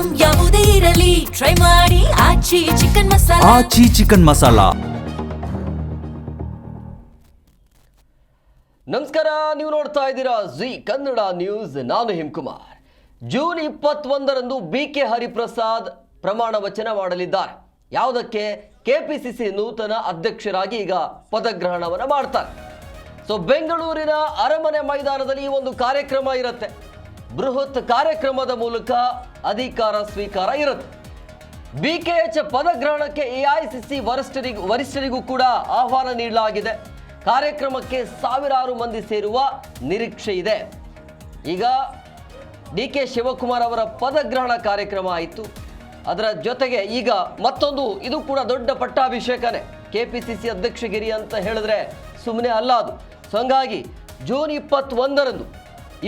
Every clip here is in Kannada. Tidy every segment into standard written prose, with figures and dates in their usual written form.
ಐಟಂ ಯಾವುದೇ ಇರಲಿ ಟ್ರೈ ಮಾಡಿ ಆಚಿ ಚಿಕನ್ ಮಸಾಲಾ. ಆಚಿ ಚಿಕನ್ ಮಸಾಲಾ. ನಮಸ್ಕಾರ, ನೀವು ನೋಡ್ತಾ ಇದ್ದೀರಾ ಜಿ ಕನ್ನಡ ನ್ಯೂಸ್. ನಾನು ಹಿಮಕುಮಾರ್. ಜೂನ್ 21ರಂದು BK ಹರಿಪ್ರಸಾದ್ ಪ್ರಮಾಣ ವಚನ ಮಾಡಲಿದ್ದಾರೆ. ಯಾವುದಕ್ಕೆ? KPCC ನೂತನ ಅಧ್ಯಕ್ಷರಾಗಿ ಈಗ ಪದಗ್ರಹಣವನ್ನು ಮಾಡ್ತಾರೆ. ಸೊ ಬೆಂಗಳೂರಿನ ಅರಮನೆ ಮೈದಾನದಲ್ಲಿ ಈ ಒಂದು ಕಾರ್ಯಕ್ರಮ ಇರುತ್ತೆ. ಬೃಹತ್ ಕಾರ್ಯಕ್ರಮದ ಮೂಲಕ ಅಧಿಕಾರ ಸ್ವೀಕಾರ ಇರುತ್ತೆ. BKH ಪದಗ್ರಹಣಕ್ಕೆ AICC ವರಿಷ್ಠರಿಗೂ ಕೂಡ ಆಹ್ವಾನ ನೀಡಲಾಗಿದೆ. ಕಾರ್ಯಕ್ರಮಕ್ಕೆ ಸಾವಿರಾರು ಮಂದಿ ಸೇರುವ ನಿರೀಕ್ಷೆ ಇದೆ. ಈಗ DK ಶಿವಕುಮಾರ್ ಅವರ ಪದಗ್ರಹಣ ಕಾರ್ಯಕ್ರಮ ಆಯಿತು. ಅದರ ಜೊತೆಗೆ ಈಗ ಮತ್ತೊಂದು, ಇದು ಕೂಡ ದೊಡ್ಡ ಪಟ್ಟಾಭಿಷೇಕನೇ. KPCC ಅಧ್ಯಕ್ಷಗಿರಿ ಅಂತ ಹೇಳಿದ್ರೆ ಸುಮ್ಮನೆ ಅಲ್ಲ ಅದು. ಸೊ ಹಂಗಾಗಿ ಜೂನ್ 21ರಂದು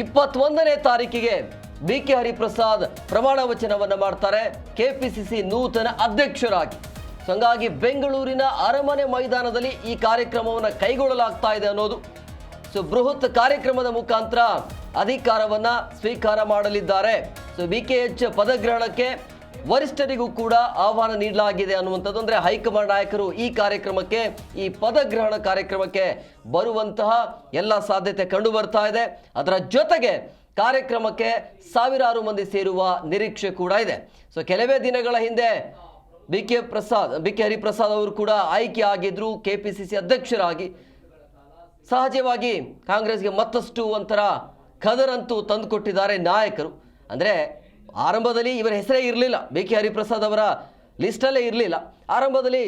21ನೇ ತಾರೀಕಿಗೆ BK ಹರಿಪ್ರಸಾದ್ ಪ್ರಮಾಣ ವಚನವನ್ನು ಮಾಡ್ತಾರೆ KPCC ನೂತನ ಅಧ್ಯಕ್ಷರಾಗಿ. ಸೊ ಹಂಗಾಗಿ ಬೆಂಗಳೂರಿನ ಅರಮನೆ ಮೈದಾನದಲ್ಲಿ ಈ ಕಾರ್ಯಕ್ರಮವನ್ನು ಕೈಗೊಳ್ಳಲಾಗ್ತಾ ಇದೆ ಅನ್ನೋದು. ಸೊ ಬೃಹತ್ ಕಾರ್ಯಕ್ರಮದ ಮುಖಾಂತರ ಅಧಿಕಾರವನ್ನ ಸ್ವೀಕಾರ ಮಾಡಲಿದ್ದಾರೆ. ಸೊ BKH ಪದಗ್ರಹಣಕ್ಕೆ ವರಿಷ್ಠರಿಗೂ ಕೂಡ ಆಹ್ವಾನ ನೀಡಲಾಗಿದೆ ಅನ್ನುವಂಥದ್ದು. ಅಂದರೆ ಹೈಕಮಾಂಡ್ ನಾಯಕರು ಈ ಕಾರ್ಯಕ್ರಮಕ್ಕೆ, ಈ ಪದಗ್ರಹಣ ಕಾರ್ಯಕ್ರಮಕ್ಕೆ ಬರುವಂತಹ ಎಲ್ಲ ಸಾಧ್ಯತೆ ಕಂಡು ಬರ್ತಾ ಇದೆ. ಅದರ ಜೊತೆಗೆ ಕಾರ್ಯಕ್ರಮಕ್ಕೆ ಸಾವಿರಾರು ಮಂದಿ ಸೇರುವ ನಿರೀಕ್ಷೆ ಕೂಡ ಇದೆ. ಸೊ ಕೆಲವೇ ದಿನಗಳ ಹಿಂದೆ BK ಹರಿಪ್ರಸಾದ್ ಅವರು ಕೂಡ ಆಯ್ಕೆ ಆಗಿದ್ರು KPCC ಅಧ್ಯಕ್ಷರಾಗಿ. ಸಹಜವಾಗಿ ಕಾಂಗ್ರೆಸ್ಗೆ ಮತ್ತಷ್ಟು ಒಂಥರ ಕದರಂತೂ ತಂದುಕೊಟ್ಟಿದ್ದಾರೆ ನಾಯಕರು. ಅಂದರೆ ಆರಂಭದಲ್ಲಿ ಇವರ ಹೆಸರೇ ಇರಲಿಲ್ಲ, BK ಹರಿಪ್ರಸಾದ್ ಅವರ ಲಿಸ್ಟಲ್ಲೇ ಇರಲಿಲ್ಲ. ಆರಂಭದಲ್ಲಿ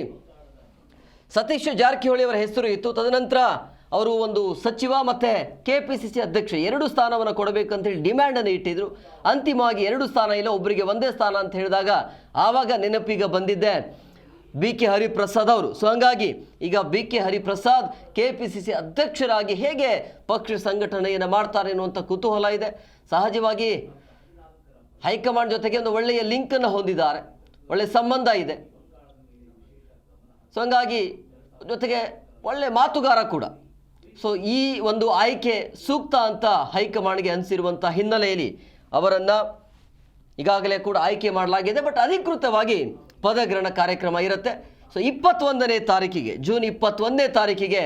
ಸತೀಶ್ ಜಾರಕಿಹೊಳಿ ಅವರ ಹೆಸರು ಇತ್ತು. ತದನಂತರ ಅವರು ಒಂದು ಸಚಿವ ಮತ್ತು KPCC ಅಧ್ಯಕ್ಷ 2 ಸ್ಥಾನವನ್ನು ಕೊಡಬೇಕಂತೇಳಿ ಡಿಮ್ಯಾಂಡನ್ನು ಇಟ್ಟಿದ್ರು. ಅಂತಿಮವಾಗಿ 2 ಸ್ಥಾನ ಇಲ್ಲ, ಒಬ್ಬರಿಗೆ ಒಂದೇ ಸ್ಥಾನ ಅಂತ ಹೇಳಿದಾಗ ಆವಾಗ ನೆನಪೀಗ ಬಂದಿದ್ದೆ BK ಹರಿಪ್ರಸಾದ್ ಅವರು. ಸೊ ಹಂಗಾಗಿ ಈಗ BK ಹರಿಪ್ರಸಾದ್ KPCC ಅಧ್ಯಕ್ಷರಾಗಿ ಹೇಗೆ ಪಕ್ಷ ಸಂಘಟನೆಯನ್ನು ಮಾಡ್ತಾರೆ ಅನ್ನುವಂಥ ಕುತೂಹಲ ಇದೆ. ಸಹಜವಾಗಿ ಹೈಕಮಾಂಡ್ ಜೊತೆಗೆ ಒಂದು ಒಳ್ಳೆಯ ಲಿಂಕನ್ನು ಹೊಂದಿದ್ದಾರೆ, ಒಳ್ಳೆಯ ಸಂಬಂಧ ಇದೆ. ಸೊ ಹಂಗಾಗಿ ಜೊತೆಗೆ ಒಳ್ಳೆಯ ಮಾತುಗಾರ ಕೂಡ. ಸೊ ಈ ಒಂದು ಆಯ್ಕೆ ಸೂಕ್ತ ಅಂತ ಹೈಕಮಾಂಡ್ಗೆ ಅನಿಸಿರುವಂಥ ಹಿನ್ನೆಲೆಯಲ್ಲಿ ಅವರನ್ನು ಈಗಾಗಲೇ ಕೂಡ ಆಯ್ಕೆ ಮಾಡಲಾಗಿದೆ. ಬಟ್ ಅಧಿಕೃತವಾಗಿ ಪದಗ್ರಹಣ ಕಾರ್ಯಕ್ರಮ ಇರುತ್ತೆ. ಸೊ 21ನೇ ತಾರೀಕಿಗೆ, ಜೂನ್ 21ನೇ ತಾರೀಕಿಗೆ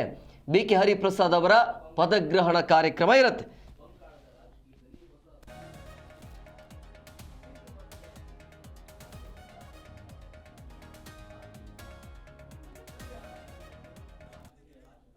BK ಹರಿಪ್ರಸಾದ್ ಅವರ ಪದಗ್ರಹಣ ಕಾರ್ಯಕ್ರಮ ಇರುತ್ತೆ.